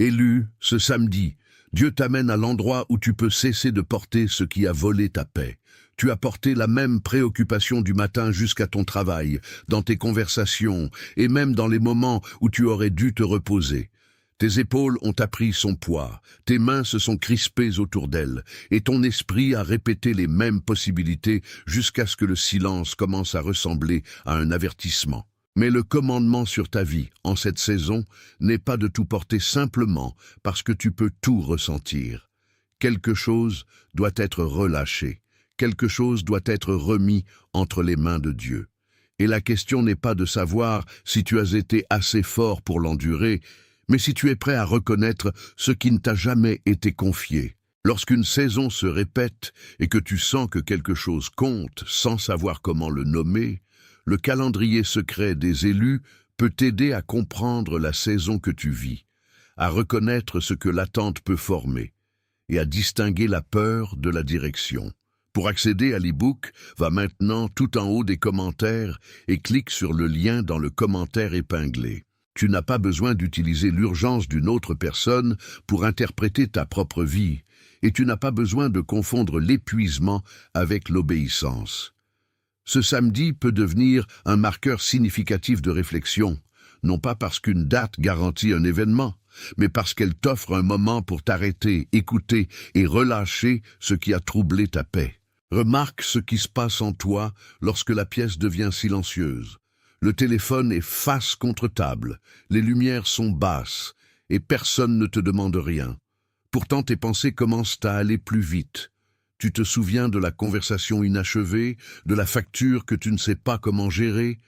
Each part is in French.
Élu, ce samedi, Dieu t'amène à l'endroit où tu peux cesser de porter ce qui a volé ta paix. Tu as porté la même préoccupation du matin jusqu'à ton travail, dans tes conversations, et même dans les moments où tu aurais dû te reposer. Tes épaules ont appris son poids, tes mains se sont crispées autour d'elles, et ton esprit a répété les mêmes possibilités jusqu'à ce que le silence commence à ressembler à un avertissement. Mais le commandement sur ta vie, en cette saison, n'est pas de tout porter simplement parce que tu peux tout ressentir. Quelque chose doit être relâché, quelque chose doit être remis entre les mains de Dieu. Et la question n'est pas de savoir si tu as été assez fort pour l'endurer, mais si tu es prêt à reconnaître ce qui ne t'a jamais été confié. Lorsqu'une saison se répète et que tu sens que quelque chose compte sans savoir comment le nommer, le calendrier secret des élus peut t'aider à comprendre la saison que tu vis, à reconnaître ce que l'attente peut former et à distinguer la peur de la direction. Pour accéder à l'e-book, va maintenant tout en haut des commentaires et clique sur le lien dans le commentaire épinglé. Tu n'as pas besoin d'utiliser l'urgence d'une autre personne pour interpréter ta propre vie, et tu n'as pas besoin de confondre l'épuisement avec l'obéissance. Ce samedi peut devenir un marqueur significatif de réflexion, non pas parce qu'une date garantit un événement, mais parce qu'elle t'offre un moment pour t'arrêter, écouter et relâcher ce qui a troublé ta paix. Remarque ce qui se passe en toi lorsque la pièce devient silencieuse. Le téléphone est face contre table, les lumières sont basses et personne ne te demande rien. Pourtant tes pensées commencent à aller plus vite. Tu te souviens de la conversation inachevée, de la facture que tu ne sais pas comment gérer,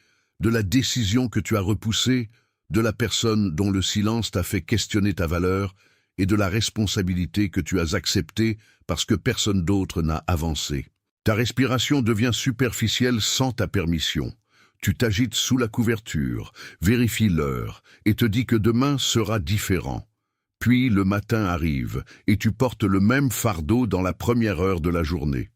de la décision que tu as repoussée, de la personne dont le silence t'a fait questionner ta valeur et de la responsabilité que tu as acceptée parce que personne d'autre n'a avancé. Ta respiration devient superficielle sans ta permission. Tu t'agites sous la couverture, vérifies l'heure et te dis que demain sera différent. Puis le matin arrive et tu portes le même fardeau dans la première heure de la journée.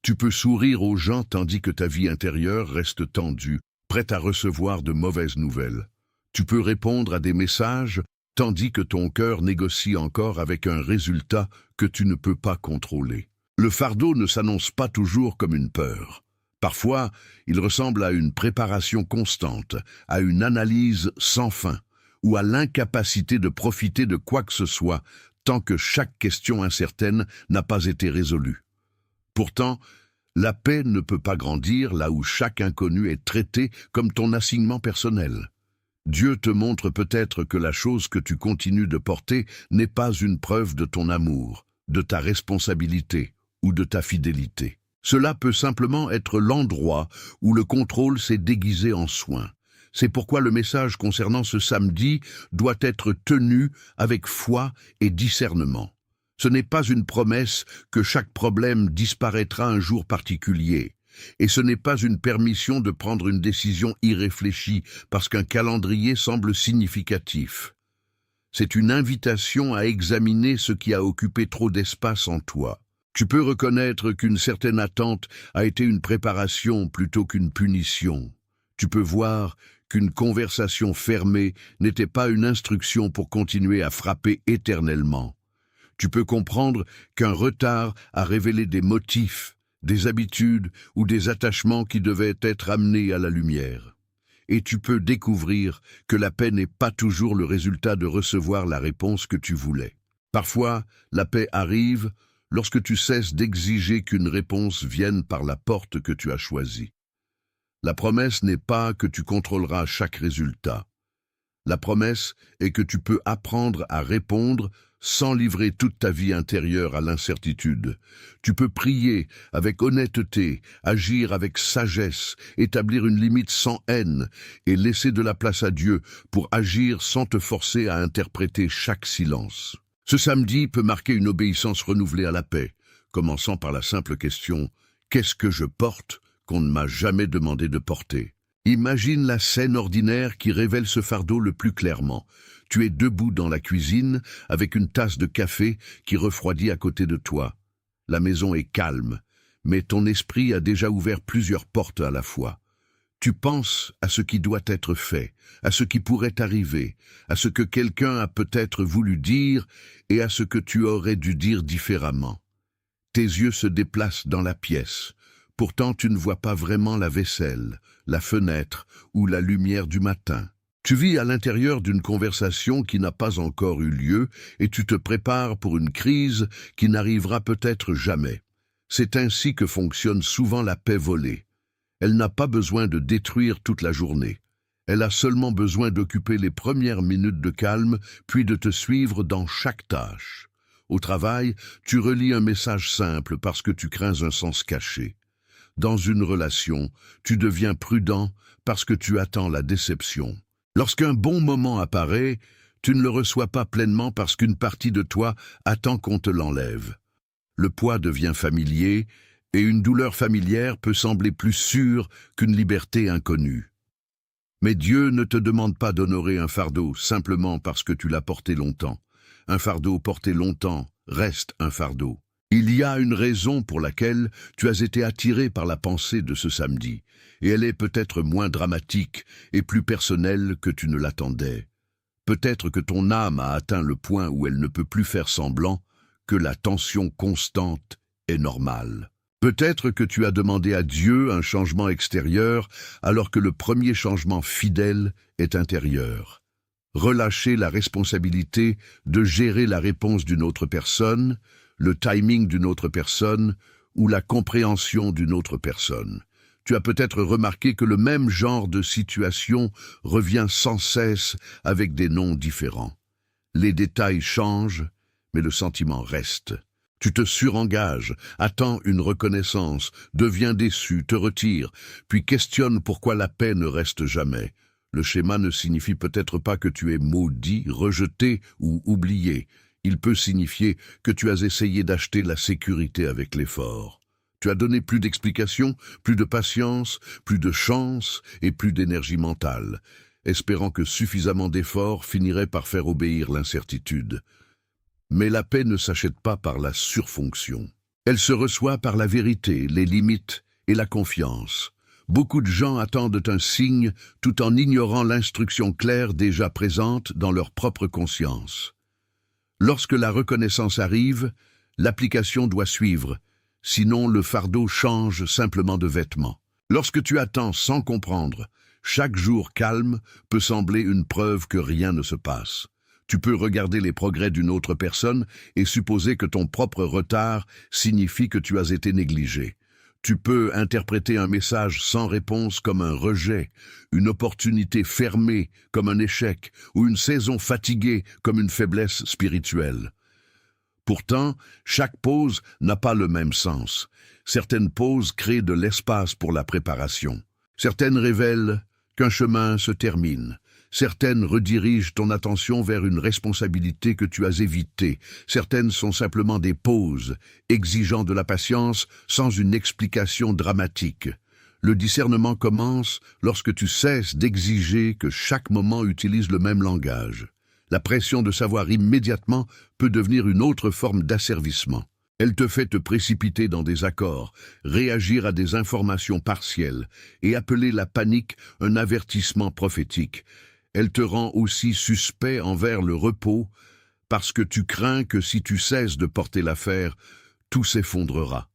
Tu peux sourire aux gens tandis que ta vie intérieure reste tendue, prête à recevoir de mauvaises nouvelles. Tu peux répondre à des messages tandis que ton cœur négocie encore avec un résultat que tu ne peux pas contrôler. Le fardeau ne s'annonce pas toujours comme une peur. Parfois, il ressemble à une préparation constante, à une analyse sans fin, ou à l'incapacité de profiter de quoi que ce soit tant que chaque question incertaine n'a pas été résolue. Pourtant, la paix ne peut pas grandir là où chaque inconnu est traité comme ton assignement personnel. Dieu te montre peut-être que la chose que tu continues de porter n'est pas une preuve de ton amour, de ta responsabilité ou de ta fidélité. Cela peut simplement être l'endroit où le contrôle s'est déguisé en soin. C'est pourquoi le message concernant ce samedi doit être tenu avec foi et discernement. Ce n'est pas une promesse que chaque problème disparaîtra un jour particulier. Et ce n'est pas une permission de prendre une décision irréfléchie parce qu'un calendrier semble significatif. C'est une invitation à examiner ce qui a occupé trop d'espace en toi. Tu peux reconnaître qu'une certaine attente a été une préparation plutôt qu'une punition. Tu peux voir qu'une conversation fermée n'était pas une instruction pour continuer à frapper éternellement. Tu peux comprendre qu'un retard a révélé des motifs, des habitudes ou des attachements qui devaient être amenés à la lumière. Et tu peux découvrir que la paix n'est pas toujours le résultat de recevoir la réponse que tu voulais. Parfois, la paix arrive lorsque tu cesses d'exiger qu'une réponse vienne par la porte que tu as choisie. La promesse n'est pas que tu contrôleras chaque résultat. La promesse est que tu peux apprendre à répondre sans livrer toute ta vie intérieure à l'incertitude. Tu peux prier avec honnêteté, agir avec sagesse, établir une limite sans haine et laisser de la place à Dieu pour agir sans te forcer à interpréter chaque silence. Ce samedi peut marquer une obéissance renouvelée à la paix, commençant par la simple question « Qu'est-ce que je porte ?» qu'on ne m'a jamais demandé de porter. Imagine la scène ordinaire qui révèle ce fardeau le plus clairement. Tu es debout dans la cuisine avec une tasse de café qui refroidit à côté de toi. La maison est calme, mais ton esprit a déjà ouvert plusieurs portes à la fois. Tu penses à ce qui doit être fait, à ce qui pourrait arriver, à ce que quelqu'un a peut-être voulu dire et à ce que tu aurais dû dire différemment. Tes yeux se déplacent dans la pièce. Pourtant, tu ne vois pas vraiment la vaisselle, la fenêtre ou la lumière du matin. Tu vis à l'intérieur d'une conversation qui n'a pas encore eu lieu et tu te prépares pour une crise qui n'arrivera peut-être jamais. C'est ainsi que fonctionne souvent la paix volée. Elle n'a pas besoin de détruire toute la journée. Elle a seulement besoin d'occuper les premières minutes de calme, puis de te suivre dans chaque tâche. Au travail, tu relis un message simple parce que tu crains un sens caché. Dans une relation, tu deviens prudent parce que tu attends la déception. Lorsqu'un bon moment apparaît, tu ne le reçois pas pleinement parce qu'une partie de toi attend qu'on te l'enlève. Le poids devient familier, et une douleur familière peut sembler plus sûre qu'une liberté inconnue. Mais Dieu ne te demande pas d'honorer un fardeau simplement parce que tu l'as porté longtemps. Un fardeau porté longtemps reste un fardeau. Il y a une raison pour laquelle tu as été attiré par la pensée de ce samedi, et elle est peut-être moins dramatique et plus personnelle que tu ne l'attendais. Peut-être que ton âme a atteint le point où elle ne peut plus faire semblant que la tension constante est normale. Peut-être que tu as demandé à Dieu un changement extérieur alors que le premier changement fidèle est intérieur. Relâcher la responsabilité de gérer la réponse d'une autre personne, le timing d'une autre personne ou la compréhension d'une autre personne. Tu as peut-être remarqué que le même genre de situation revient sans cesse avec des noms différents. Les détails changent, mais le sentiment reste. Tu te surengages, attends une reconnaissance, deviens déçu, te retires, puis questionnes pourquoi la paix ne reste jamais. Le schéma ne signifie peut-être pas que tu es maudit, rejeté ou oublié. Il peut signifier que tu as essayé d'acheter la sécurité avec l'effort. Tu as donné plus d'explications, plus de patience, plus de chance et plus d'énergie mentale, espérant que suffisamment d'efforts finiraient par faire obéir l'incertitude. Mais la paix ne s'achète pas par la surfonction. Elle se reçoit par la vérité, les limites et la confiance. Beaucoup de gens attendent un signe tout en ignorant l'instruction claire déjà présente dans leur propre conscience. Lorsque la reconnaissance arrive, l'application doit suivre, sinon le fardeau change simplement de vêtements. Lorsque tu attends sans comprendre, chaque jour calme peut sembler une preuve que rien ne se passe. Tu peux regarder les progrès d'une autre personne et supposer que ton propre retard signifie que tu as été négligé. Tu peux interpréter un message sans réponse comme un rejet, une opportunité fermée comme un échec ou une saison fatiguée comme une faiblesse spirituelle. Pourtant, chaque pause n'a pas le même sens. Certaines pauses créent de l'espace pour la préparation. Certaines révèlent qu'un chemin se termine. Certaines redirigent ton attention vers une responsabilité que tu as évitée. Certaines sont simplement des pauses, exigeant de la patience sans une explication dramatique. Le discernement commence lorsque tu cesses d'exiger que chaque moment utilise le même langage. La pression de savoir immédiatement peut devenir une autre forme d'asservissement. Elle te fait te précipiter dans des accords, réagir à des informations partielles et appeler la panique un avertissement prophétique. Elle te rend aussi suspect envers le repos parce que tu crains que si tu cesses de porter l'affaire, tout s'effondrera.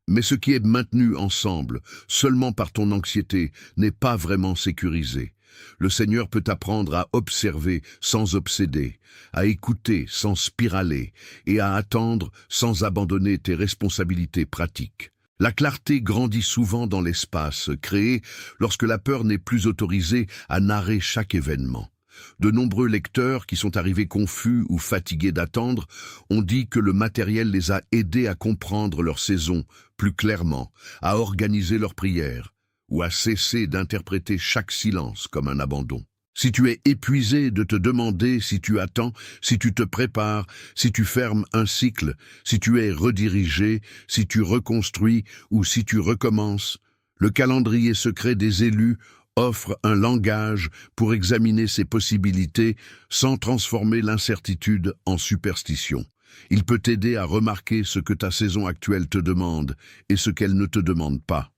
Mais ce qui est maintenu ensemble, seulement par ton anxiété, n'est pas vraiment sécurisé. Le Seigneur peut t'apprendre à observer sans obséder, à écouter sans spiraler et à attendre sans abandonner tes responsabilités pratiques. La clarté grandit souvent dans l'espace créé lorsque la peur n'est plus autorisée à narrer chaque événement. De nombreux lecteurs qui sont arrivés confus ou fatigués d'attendre ont dit que le matériel les a aidés à comprendre leur saison plus clairement, à organiser leurs prières ou à cesser d'interpréter chaque silence comme un abandon. Si tu es épuisé de te demander si tu attends, si tu te prépares, si tu fermes un cycle, si tu es redirigé, si tu reconstruis ou si tu recommences, le calendrier secret des élus offre un langage pour examiner ces possibilités sans transformer l'incertitude en superstition. Il peut t'aider à remarquer ce que ta saison actuelle te demande et ce qu'elle ne te demande pas.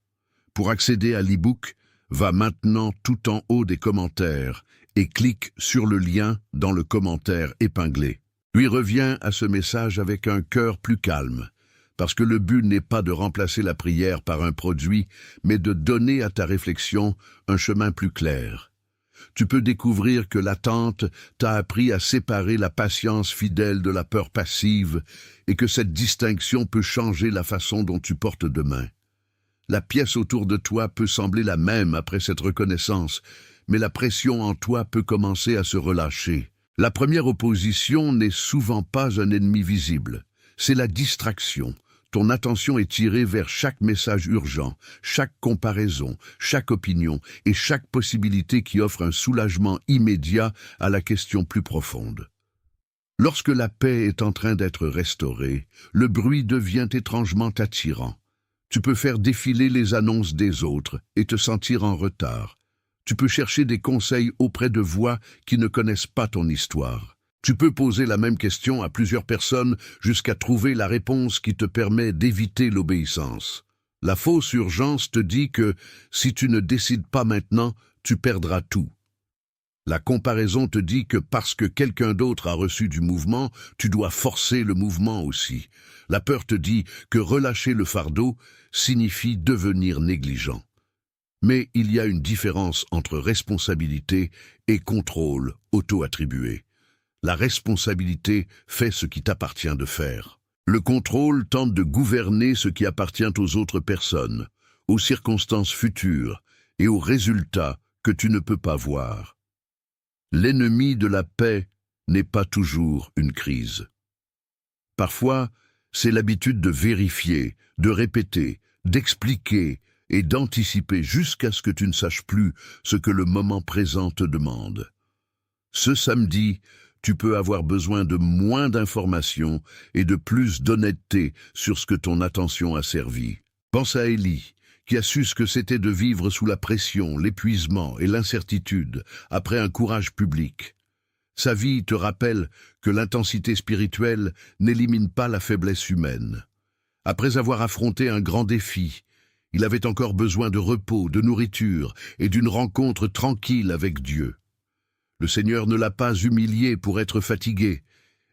Pour accéder à l'e-book, Va maintenant tout en haut des commentaires et clique sur le lien dans le commentaire épinglé. Puis reviens à ce message avec un cœur plus calme, parce que le but n'est pas de remplacer la prière par un produit, mais de donner à ta réflexion un chemin plus clair. Tu peux découvrir que l'attente t'a appris à séparer la patience fidèle de la peur passive et que cette distinction peut changer la façon dont tu portes demain. La pièce autour de toi peut sembler la même après cette reconnaissance, mais la pression en toi peut commencer à se relâcher. La première opposition n'est souvent pas un ennemi visible, c'est la distraction. Ton attention est tirée vers chaque message urgent, chaque comparaison, chaque opinion et chaque possibilité qui offre un soulagement immédiat à la question plus profonde. Lorsque la paix est en train d'être restaurée, le bruit devient étrangement attirant. Tu peux faire défiler les annonces des autres et te sentir en retard. Tu peux chercher des conseils auprès de voix qui ne connaissent pas ton histoire. Tu peux poser la même question à plusieurs personnes jusqu'à trouver la réponse qui te permet d'éviter l'obéissance. La fausse urgence te dit que si tu ne décides pas maintenant, tu perdras tout. La comparaison te dit que parce que quelqu'un d'autre a reçu du mouvement, tu dois forcer le mouvement aussi. La peur te dit que relâcher le fardeau signifie devenir négligent. Mais il y a une différence entre responsabilité et contrôle auto-attribué. La responsabilité fait ce qui t'appartient de faire. Le contrôle tente de gouverner ce qui appartient aux autres personnes, aux circonstances futures et aux résultats que tu ne peux pas voir. L'ennemi de la paix n'est pas toujours une crise. Parfois, c'est l'habitude de vérifier, de répéter, d'expliquer et d'anticiper jusqu'à ce que tu ne saches plus ce que le moment présent te demande. Ce samedi, tu peux avoir besoin de moins d'informations et de plus d'honnêteté sur ce que ton attention a servi. Pense à Élie, qui a su ce que c'était de vivre sous la pression, l'épuisement et l'incertitude après un courage public. Sa vie te rappelle que l'intensité spirituelle n'élimine pas la faiblesse humaine. Après avoir affronté un grand défi, il avait encore besoin de repos, de nourriture et d'une rencontre tranquille avec Dieu. Le Seigneur ne l'a pas humilié pour être fatigué,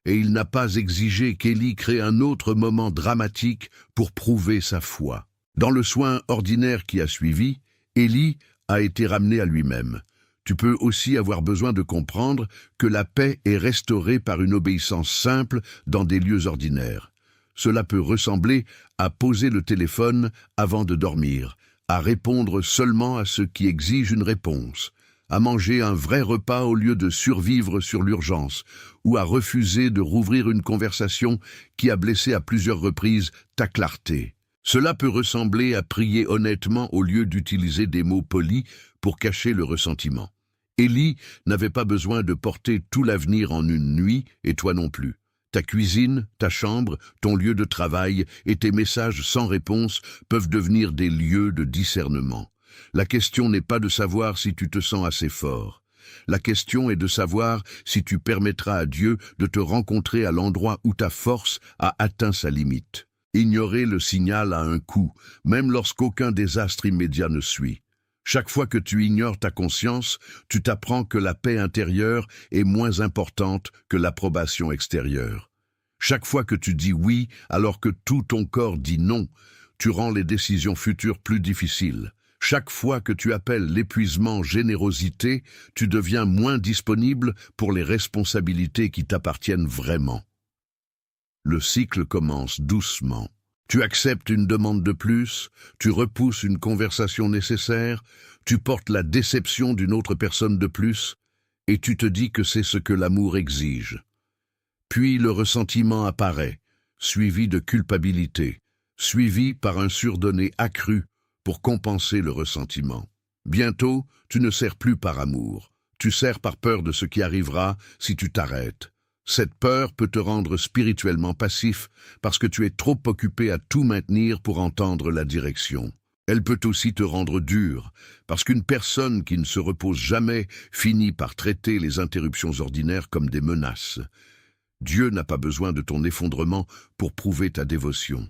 et il n'a pas exigé qu'Élie crée un autre moment dramatique pour prouver sa foi. Dans le soin ordinaire qui a suivi, Élie a été ramené à lui-même. Tu peux aussi avoir besoin de comprendre que la paix est restaurée par une obéissance simple dans des lieux ordinaires. Cela peut ressembler à poser le téléphone avant de dormir, à répondre seulement à ce qui exige une réponse, à manger un vrai repas au lieu de survivre sur l'urgence, ou à refuser de rouvrir une conversation qui a blessé à plusieurs reprises ta clarté. Cela peut ressembler à prier honnêtement au lieu d'utiliser des mots polis pour cacher le ressentiment. Élie n'avait pas besoin de porter tout l'avenir en une nuit, et toi non plus. Ta cuisine, ta chambre, ton lieu de travail et tes messages sans réponse peuvent devenir des lieux de discernement. La question n'est pas de savoir si tu te sens assez fort. La question est de savoir si tu permettras à Dieu de te rencontrer à l'endroit où ta force a atteint sa limite. Ignorer le signal a un coût, même lorsqu'aucun désastre immédiat ne suit. Chaque fois que tu ignores ta conscience, tu t'apprends que la paix intérieure est moins importante que l'approbation extérieure. Chaque fois que tu dis oui alors que tout ton corps dit non, tu rends les décisions futures plus difficiles. Chaque fois que tu appelles l'épuisement générosité, tu deviens moins disponible pour les responsabilités qui t'appartiennent vraiment. Le cycle commence doucement. Tu acceptes une demande de plus, tu repousses une conversation nécessaire, tu portes la déception d'une autre personne de plus, et tu te dis que c'est ce que l'amour exige. Puis le ressentiment apparaît, suivi de culpabilité, suivi par un surdonné accru pour compenser le ressentiment. Bientôt, tu ne sers plus par amour, tu sers par peur de ce qui arrivera si tu t'arrêtes. Cette peur peut te rendre spirituellement passif parce que tu es trop occupé à tout maintenir pour entendre la direction. Elle peut aussi te rendre dur parce qu'une personne qui ne se repose jamais finit par traiter les interruptions ordinaires comme des menaces. Dieu n'a pas besoin de ton effondrement pour prouver ta dévotion.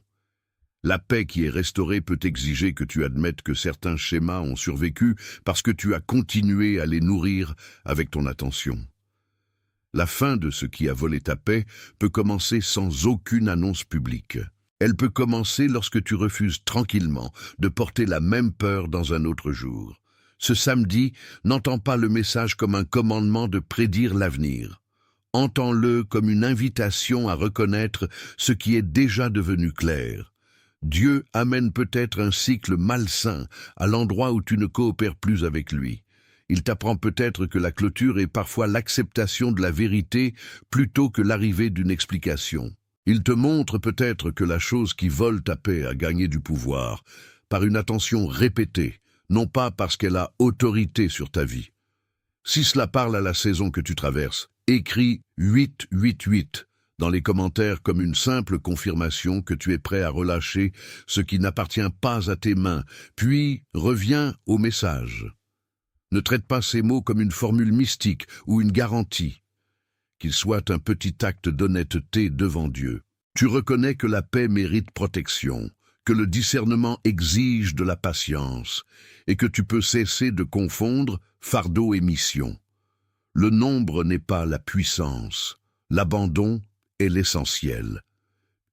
La paix qui est restaurée peut exiger que tu admettes que certains schémas ont survécu parce que tu as continué à les nourrir avec ton attention. La fin de ce qui a volé ta paix peut commencer sans aucune annonce publique. Elle peut commencer lorsque tu refuses tranquillement de porter la même peur dans un autre jour. Ce samedi, n'entends pas le message comme un commandement de prédire l'avenir. Entends-le comme une invitation à reconnaître ce qui est déjà devenu clair. Dieu amène peut-être un cycle malsain à l'endroit où tu ne coopères plus avec lui. Il t'apprend peut-être que la clôture est parfois l'acceptation de la vérité plutôt que l'arrivée d'une explication. Il te montre peut-être que la chose qui vole ta paix a gagné du pouvoir, par une attention répétée, non pas parce qu'elle a autorité sur ta vie. Si cela parle à la saison que tu traverses, écris 888 dans les commentaires comme une simple confirmation que tu es prêt à relâcher ce qui n'appartient pas à tes mains, puis reviens au message. Ne traite pas ces mots comme une formule mystique ou une garantie. Qu'il soit un petit acte d'honnêteté devant Dieu. Tu reconnais que la paix mérite protection, que le discernement exige de la patience, et que tu peux cesser de confondre fardeau et mission. Le nombre n'est pas la puissance, l'abandon est l'essentiel.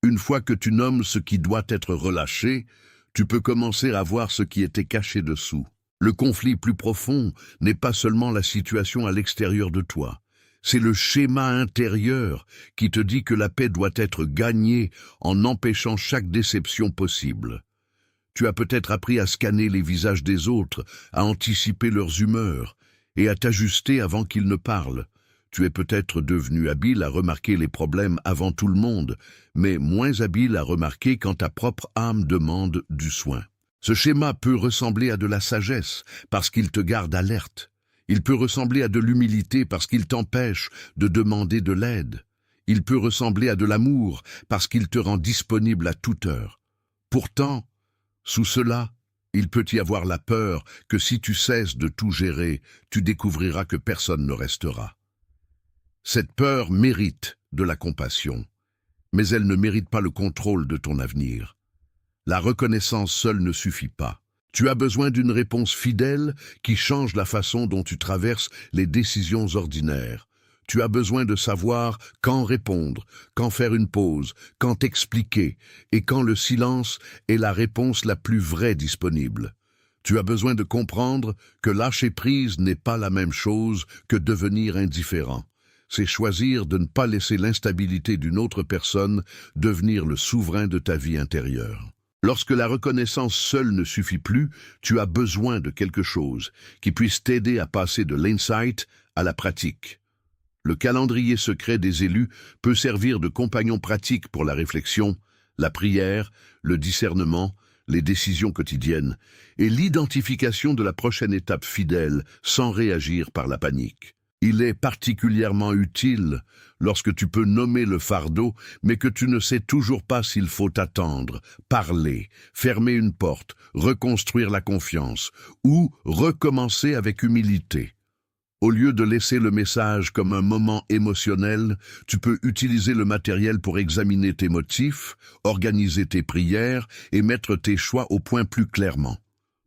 Une fois que tu nommes ce qui doit être relâché, tu peux commencer à voir ce qui était caché dessous. Le conflit plus profond n'est pas seulement la situation à l'extérieur de toi. C'est le schéma intérieur qui te dit que la paix doit être gagnée en empêchant chaque déception possible. Tu as peut-être appris à scanner les visages des autres, à anticiper leurs humeurs et à t'ajuster avant qu'ils ne parlent. Tu es peut-être devenu habile à remarquer les problèmes avant tout le monde, mais moins habile à remarquer quand ta propre âme demande du soin. Ce schéma peut ressembler à de la sagesse parce qu'il te garde alerte. Il peut ressembler à de l'humilité parce qu'il t'empêche de demander de l'aide. Il peut ressembler à de l'amour parce qu'il te rend disponible à toute heure. Pourtant, sous cela, il peut y avoir la peur que si tu cesses de tout gérer, tu découvriras que personne ne restera. Cette peur mérite de la compassion, mais elle ne mérite pas le contrôle de ton avenir. La reconnaissance seule ne suffit pas. Tu as besoin d'une réponse fidèle qui change la façon dont tu traverses les décisions ordinaires. Tu as besoin de savoir quand répondre, quand faire une pause, quand t'expliquer, et quand le silence est la réponse la plus vraie disponible. Tu as besoin de comprendre que lâcher prise n'est pas la même chose que devenir indifférent. C'est choisir de ne pas laisser l'instabilité d'une autre personne devenir le souverain de ta vie intérieure. Lorsque la reconnaissance seule ne suffit plus, tu as besoin de quelque chose qui puisse t'aider à passer de l'insight à la pratique. Le calendrier secret des élus peut servir de compagnon pratique pour la réflexion, la prière, le discernement, les décisions quotidiennes et l'identification de la prochaine étape fidèle sans réagir par la panique. Il est particulièrement utile lorsque tu peux nommer le fardeau, mais que tu ne sais toujours pas s'il faut attendre, parler, fermer une porte, reconstruire la confiance ou recommencer avec humilité. Au lieu de laisser le message comme un moment émotionnel, tu peux utiliser le matériel pour examiner tes motifs, organiser tes prières et mettre tes choix au point plus clairement.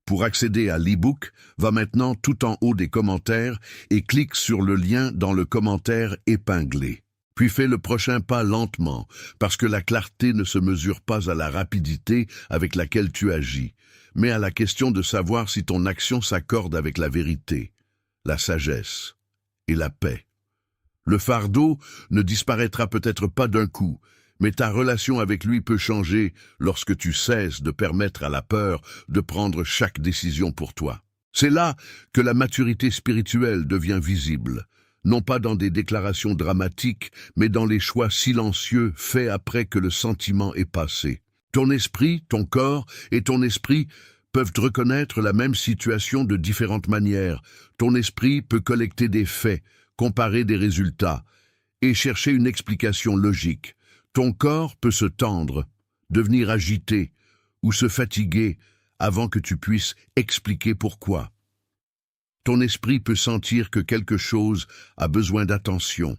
Pour accéder à l'e-book, va maintenant tout en haut des commentaires et clique sur le lien dans le commentaire épinglé. Puis fais le prochain pas lentement, parce que la clarté ne se mesure pas à la rapidité avec laquelle tu agis, mais à la question de savoir si ton action s'accorde avec la vérité, la sagesse et la paix. Le fardeau ne disparaîtra peut-être pas d'un coup, mais ta relation avec lui peut changer lorsque tu cesses de permettre à la peur de prendre chaque décision pour toi. C'est là que la maturité spirituelle devient visible, non pas dans des déclarations dramatiques, mais dans les choix silencieux faits après que le sentiment est passé. Ton esprit, ton corps et ton esprit peuvent reconnaître la même situation de différentes manières. Ton esprit peut collecter des faits, comparer des résultats et chercher une explication logique. Ton corps peut se tendre, devenir agité ou se fatiguer avant que tu puisses expliquer pourquoi. Ton esprit peut sentir que quelque chose a besoin d'attention,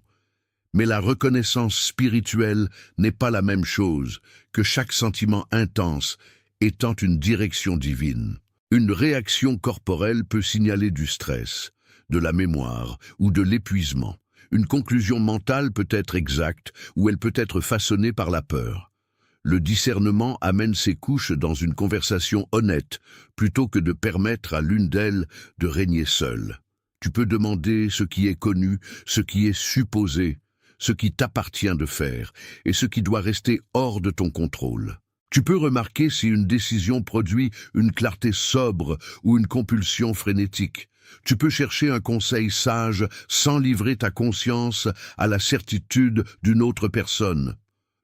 Mais la reconnaissance spirituelle n'est pas la même chose que chaque sentiment intense étant une direction divine. Une réaction corporelle peut signaler du stress, de la mémoire ou de l'épuisement. Une conclusion mentale peut être exacte ou elle peut être façonnée par la peur. Le discernement amène ses couches dans une conversation honnête plutôt que de permettre à l'une d'elles de régner seule. Tu peux demander ce qui est connu, ce qui est supposé, ce qui t'appartient de faire et ce qui doit rester hors de ton contrôle. Tu peux remarquer si une décision produit une clarté sobre ou une compulsion frénétique. Tu peux chercher un conseil sage sans livrer ta conscience à la certitude d'une autre personne.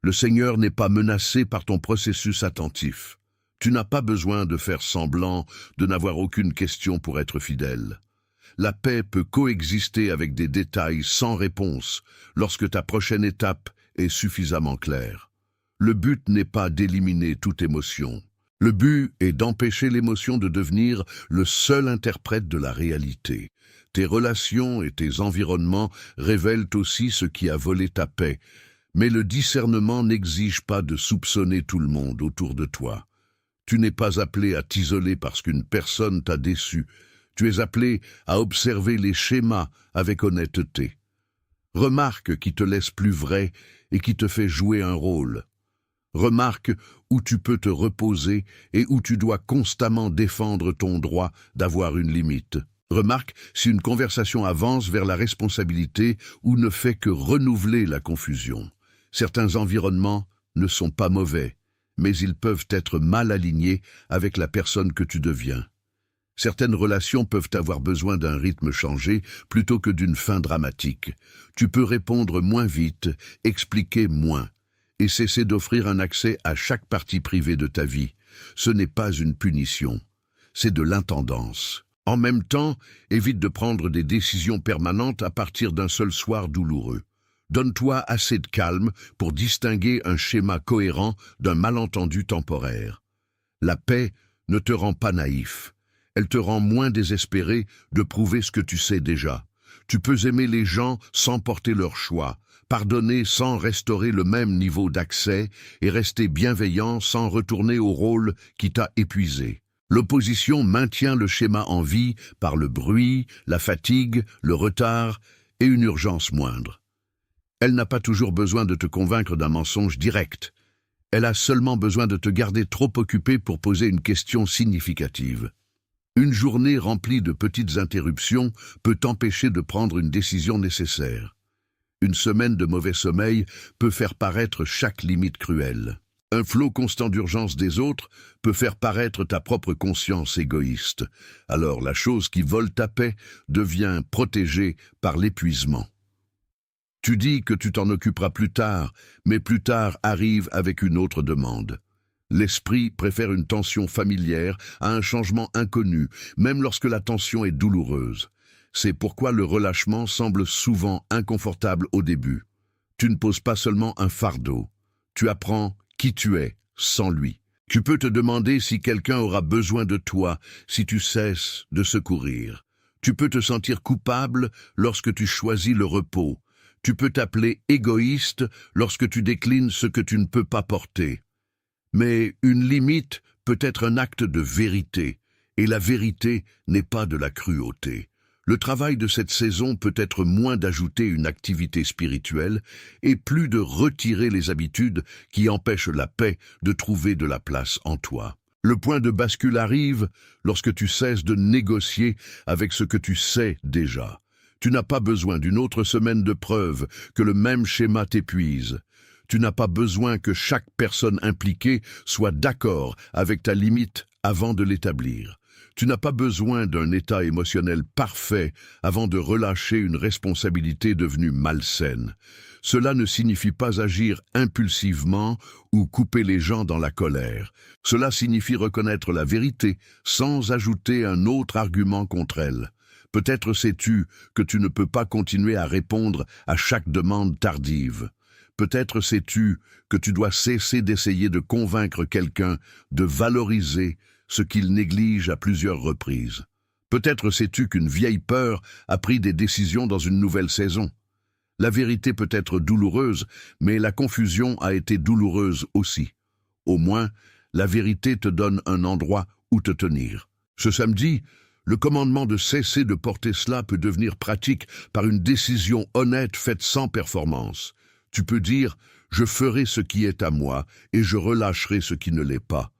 Le Seigneur n'est pas menacé par ton processus attentif. Tu n'as pas besoin de faire semblant de n'avoir aucune question pour être fidèle. La paix peut coexister avec des détails sans réponse lorsque ta prochaine étape est suffisamment claire. Le but n'est pas d'éliminer toute émotion. Le but est d'empêcher l'émotion de devenir le seul interprète de la réalité. Tes relations et tes environnements révèlent aussi ce qui a volé ta paix, mais le discernement n'exige pas de soupçonner tout le monde autour de toi. Tu n'es pas appelé à t'isoler parce qu'une personne t'a déçu. Tu es appelé à observer les schémas avec honnêteté. Remarque qui te laisse plus vrai et qui te fait jouer un rôle. Remarque où tu peux te reposer et où tu dois constamment défendre ton droit d'avoir une limite. Remarque si une conversation avance vers la responsabilité ou ne fait que renouveler la confusion. Certains environnements ne sont pas mauvais, mais ils peuvent être mal alignés avec la personne que tu deviens. Certaines relations peuvent avoir besoin d'un rythme changé plutôt que d'une fin dramatique. Tu peux répondre moins vite, expliquer moins, et cesser d'offrir un accès à chaque partie privée de ta vie. Ce n'est pas une punition, c'est de l'intendance. En même temps, évite de prendre des décisions permanentes à partir d'un seul soir douloureux. Donne-toi assez de calme pour distinguer un schéma cohérent d'un malentendu temporaire. La paix ne te rend pas naïf. Elle te rend moins désespéré de prouver ce que tu sais déjà. Tu peux aimer les gens sans porter leur choix, pardonner sans restaurer le même niveau d'accès et rester bienveillant sans retourner au rôle qui t'a épuisé. L'opposition maintient le schéma en vie par le bruit, la fatigue, le retard et une urgence moindre. Elle n'a pas toujours besoin de te convaincre d'un mensonge direct. Elle a seulement besoin de te garder trop occupé pour poser une question significative. Une journée remplie de petites interruptions peut t'empêcher de prendre une décision nécessaire. Une semaine de mauvais sommeil peut faire paraître chaque limite cruelle. Un flot constant d'urgence des autres peut faire paraître ta propre conscience égoïste. Alors la chose qui vole ta paix devient protégée par l'épuisement. Tu dis que tu t'en occuperas plus tard, mais plus tard arrive avec une autre demande. L'esprit préfère une tension familière à un changement inconnu, même lorsque la tension est douloureuse. C'est pourquoi le relâchement semble souvent inconfortable au début. Tu ne poses pas seulement un fardeau, tu apprends qui tu es sans lui. Tu peux te demander si quelqu'un aura besoin de toi si tu cesses de secourir. Tu peux te sentir coupable lorsque tu choisis le repos. Tu peux t'appeler égoïste lorsque tu déclines ce que tu ne peux pas porter. Mais une limite peut être un acte de vérité, et la vérité n'est pas de la cruauté. Le travail de cette saison peut être moins d'ajouter une activité spirituelle et plus de retirer les habitudes qui empêchent la paix de trouver de la place en toi. Le point de bascule arrive lorsque tu cesses de négocier avec ce que tu sais déjà. Tu n'as pas besoin d'une autre semaine de preuves que le même schéma t'épuise. Tu n'as pas besoin que chaque personne impliquée soit d'accord avec ta limite avant de l'établir. Tu n'as pas besoin d'un état émotionnel parfait avant de relâcher une responsabilité devenue malsaine. Cela ne signifie pas agir impulsivement ou couper les gens dans la colère. Cela signifie reconnaître la vérité sans ajouter un autre argument contre elle. Peut-être sais-tu que tu ne peux pas continuer à répondre à chaque demande tardive. Peut-être sais-tu que tu dois cesser d'essayer de convaincre quelqu'un de valoriser ce qu'il néglige à plusieurs reprises. Peut-être sais-tu qu'une vieille peur a pris des décisions dans une nouvelle saison. La vérité peut être douloureuse, mais la confusion a été douloureuse aussi. Au moins, la vérité te donne un endroit où te tenir. Ce samedi, le commandement de cesser de porter cela peut devenir pratique par une décision honnête faite sans performance. Tu peux dire « Je ferai ce qui est à moi et je relâcherai ce qui ne l'est pas ».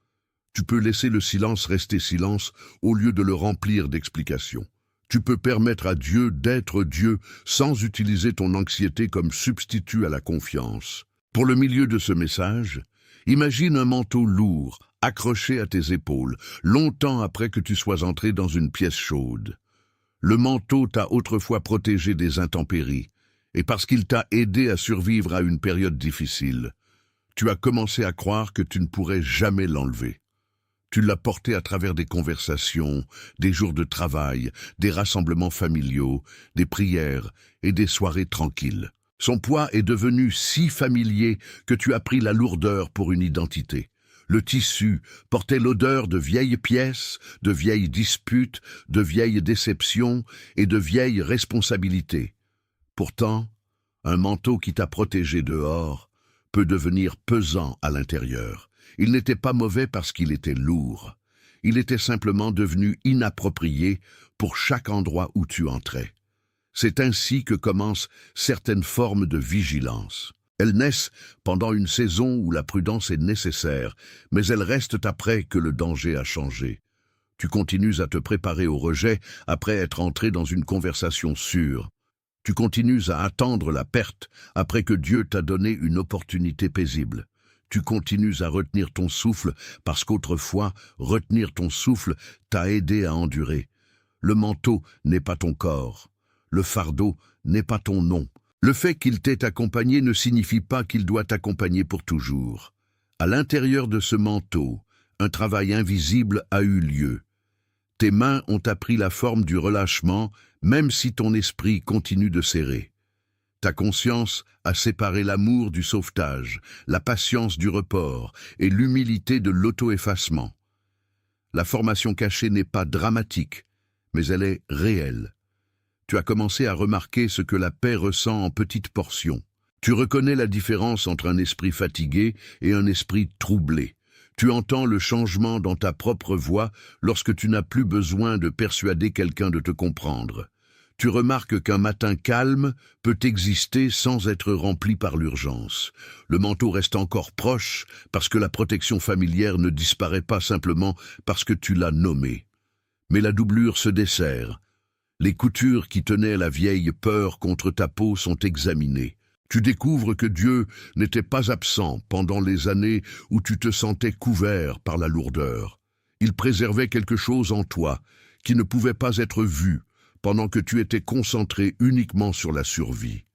Tu peux laisser le silence rester silence au lieu de le remplir d'explications. Tu peux permettre à Dieu d'être Dieu sans utiliser ton anxiété comme substitut à la confiance. Pour le milieu de ce message, imagine un manteau lourd, accroché à tes épaules, longtemps après que tu sois entré dans une pièce chaude. Le manteau t'a autrefois protégé des intempéries, et parce qu'il t'a aidé à survivre à une période difficile, tu as commencé à croire que tu ne pourrais jamais l'enlever. Tu l'as porté à travers des conversations, des jours de travail, des rassemblements familiaux, des prières et des soirées tranquilles. Son poids est devenu si familier que tu as pris la lourdeur pour une identité. Le tissu portait l'odeur de vieilles pièces, de vieilles disputes, de vieilles déceptions et de vieilles responsabilités. Pourtant, un manteau qui t'a protégé dehors peut devenir pesant à l'intérieur. Il n'était pas mauvais parce qu'il était lourd. Il était simplement devenu inapproprié pour chaque endroit où tu entrais. C'est ainsi que commencent certaines formes de vigilance. Elles naissent pendant une saison où la prudence est nécessaire, mais elles restent après que le danger a changé. Tu continues à te préparer au rejet après être entré dans une conversation sûre. Tu continues à attendre la perte après que Dieu t'a donné une opportunité paisible. Tu continues à retenir ton souffle parce qu'autrefois, retenir ton souffle t'a aidé à endurer. Le manteau n'est pas ton corps. Le fardeau n'est pas ton nom. Le fait qu'il t'ait accompagné ne signifie pas qu'il doit t'accompagner pour toujours. À l'intérieur de ce manteau, un travail invisible a eu lieu. Tes mains ont appris la forme du relâchement, même si ton esprit continue de serrer. Ta conscience a séparé l'amour du sauvetage, la patience du report et l'humilité de l'auto-effacement. La formation cachée n'est pas dramatique, mais elle est réelle. Tu as commencé à remarquer ce que la paix ressent en petites portions. Tu reconnais la différence entre un esprit fatigué et un esprit troublé. Tu entends le changement dans ta propre voix lorsque tu n'as plus besoin de persuader quelqu'un de te comprendre. Tu remarques qu'un matin calme peut exister sans être rempli par l'urgence. Le manteau reste encore proche parce que la protection familière ne disparaît pas simplement parce que tu l'as nommé. Mais la doublure se dessert. Les coutures qui tenaient la vieille peur contre ta peau sont examinées. Tu découvres que Dieu n'était pas absent pendant les années où tu te sentais couvert par la lourdeur. Il préservait quelque chose en toi qui ne pouvait pas être vu pendant que tu étais concentré uniquement sur la survie.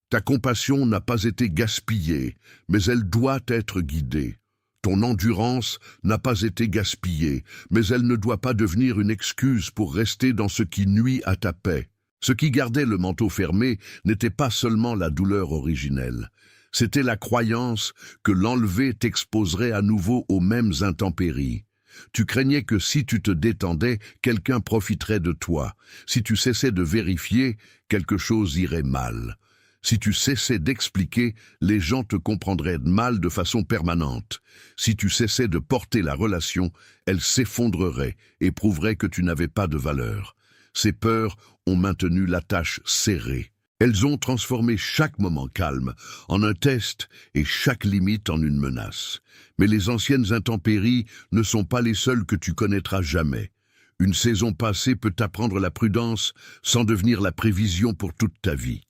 Ta compassion n'a pas été gaspillée, mais elle doit être guidée. Ton endurance n'a pas été gaspillée, mais elle ne doit pas devenir une excuse pour rester dans ce qui nuit à ta paix. Ce qui gardait le manteau fermé n'était pas seulement la douleur originelle. C'était la croyance que l'enlever t'exposerait à nouveau aux mêmes intempéries. Tu craignais que si tu te détendais, quelqu'un profiterait de toi. Si tu cessais de vérifier, quelque chose irait mal. Si tu cessais d'expliquer, les gens te comprendraient mal de façon permanente. Si tu cessais de porter la relation, elle s'effondrerait et prouverait que tu n'avais pas de valeur. Ces peurs ont maintenu l'attache serrée. Elles ont transformé chaque moment calme en un test et chaque limite en une menace. Mais les anciennes intempéries ne sont pas les seules que tu connaîtras jamais. Une saison passée peut t'apprendre la prudence sans devenir la prévision pour toute ta vie.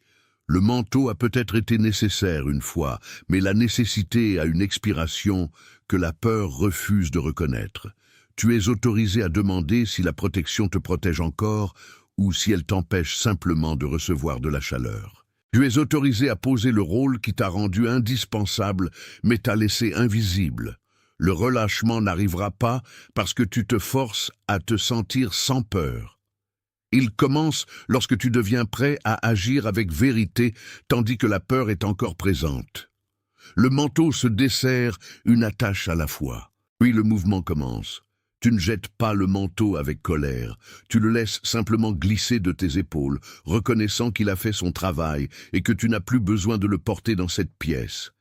Le manteau a peut-être été nécessaire une fois, mais la nécessité a une expiration que la peur refuse de reconnaître. Tu es autorisé à demander si la protection te protège encore ou si elle t'empêche simplement de recevoir de la chaleur. Tu es autorisé à poser le rôle qui t'a rendu indispensable, mais t'a laissé invisible. Le relâchement n'arrivera pas parce que tu te forces à te sentir sans peur. Il commence lorsque tu deviens prêt à agir avec vérité, tandis que la peur est encore présente. Le manteau se dessert une attache à la fois. Puis le mouvement commence. Tu ne jettes pas le manteau avec colère, tu le laisses simplement glisser de tes épaules, reconnaissant qu'il a fait son travail et que tu n'as plus besoin de le porter dans cette pièce.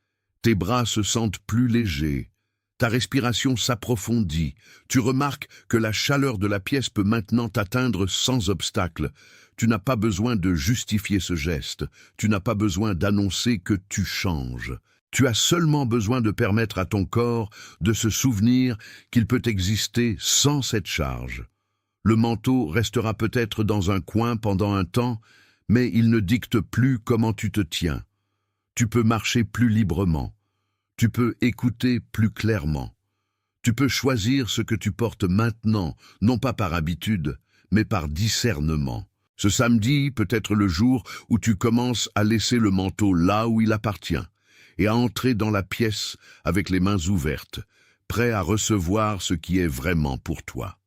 Tes bras se sentent plus légers, ta respiration s'approfondit, tu remarques que la chaleur de la pièce peut maintenant t'atteindre sans obstacle. Tu n'as pas besoin de justifier ce geste, tu n'as pas besoin d'annoncer que tu changes. Tu as seulement besoin de permettre à ton corps de se souvenir qu'il peut exister sans cette charge. Le manteau restera peut-être dans un coin pendant un temps, mais il ne dicte plus comment tu te tiens. Tu peux marcher plus librement. Tu peux écouter plus clairement. Tu peux choisir ce que tu portes maintenant, non pas par habitude, mais par discernement. Ce samedi peut être le jour où tu commences à laisser le manteau là où il appartient, et à entrer dans la pièce avec les mains ouvertes, prêt à recevoir ce qui est vraiment pour toi.